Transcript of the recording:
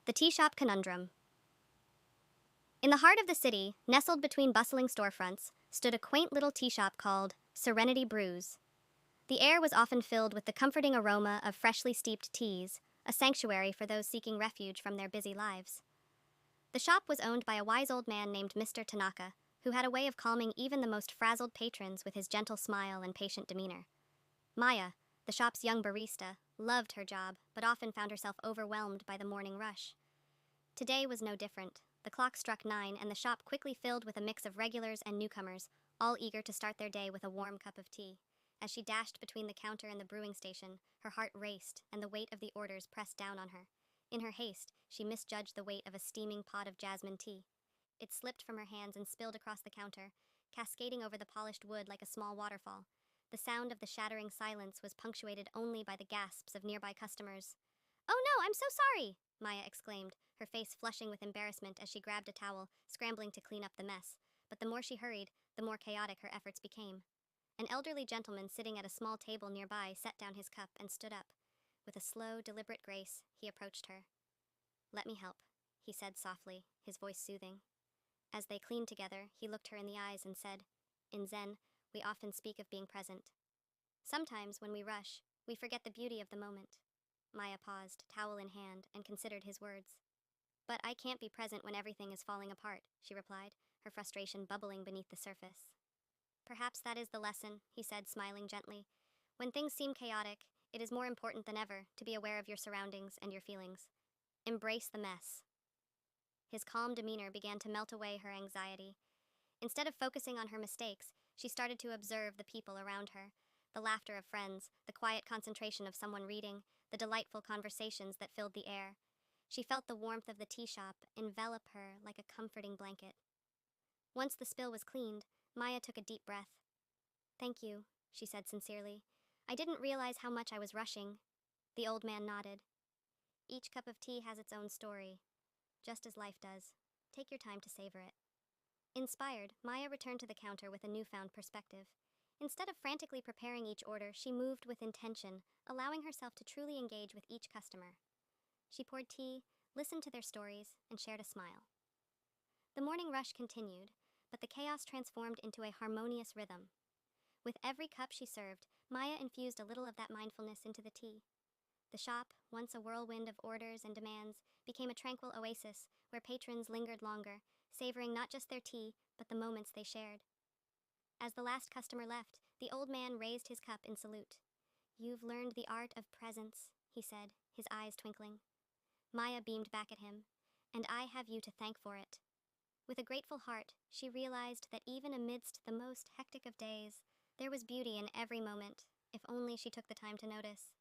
The Tea Shop Conundrum. In the heart of the city, nestled between bustling storefronts, stood a quaint little tea shop called Serenity Brews. The air was often filled with the comforting aroma of freshly steeped teas, a sanctuary for those seeking refuge from their busy lives. The shop was owned by a wise old man named Mr. Tanaka, who had a way of calming even the most frazzled patrons with his gentle smile and patient demeanor. Maya, the shop's young barista, loved her job, but often found herself overwhelmed by the morning rush. Today was no different. The clock struck 9, and the shop quickly filled with a mix of regulars and newcomers, all eager to start their day with a warm cup of tea. As she dashed between the counter and the brewing station, her heart raced, and the weight of the orders pressed down on her. In her haste, she misjudged the weight of a steaming pot of jasmine tea. It slipped from her hands and spilled across the counter, cascading over the polished wood like a small waterfall. The sound of the shattering silence was punctuated only by the gasps of nearby customers. "Oh no, I'm so sorry!" Maya exclaimed, her face flushing with embarrassment as she grabbed a towel, scrambling to clean up the mess. But the more she hurried, the more chaotic her efforts became. An elderly gentleman sitting at a small table nearby set down his cup and stood up. With a slow, deliberate grace, he approached her. "Let me help," he said softly, his voice soothing. As they cleaned together, he looked her in the eyes and said, "In Zen, we often speak of being present. Sometimes, when we rush, we forget the beauty of the moment." Maya paused, towel in hand, and considered his words. "But I can't be present when everything is falling apart," she replied, her frustration bubbling beneath the surface. "Perhaps that is the lesson," he said, smiling gently. "When things seem chaotic, it is more important than ever to be aware of your surroundings and your feelings. Embrace the mess." His calm demeanor began to melt away her anxiety. Instead of focusing on her mistakes, she started to observe the people around her. The laughter of friends, the quiet concentration of someone reading, the delightful conversations that filled the air. She felt the warmth of the tea shop envelop her like a comforting blanket. Once the spill was cleaned, Maya took a deep breath. "Thank you," she said sincerely. "I didn't realize how much I was rushing." The old man nodded. "Each cup of tea has its own story, just as life does. Take your time to savor it." Inspired, Maya returned to the counter with a newfound perspective. Instead of frantically preparing each order, she moved with intention, allowing herself to truly engage with each customer. She poured tea, listened to their stories, and shared a smile. The morning rush continued, but the chaos transformed into a harmonious rhythm. With every cup she served, Maya infused a little of that mindfulness into the tea. The shop, once a whirlwind of orders and demands, became a tranquil oasis where patrons lingered longer, savoring not just their tea, but the moments they shared. As the last customer left, the old man raised his cup in salute. "You've learned the art of presence," he said, his eyes twinkling. Maya beamed back at him. "And I have you to thank for it." With a grateful heart, she realized that even amidst the most hectic of days, there was beauty in every moment, if only she took the time to notice.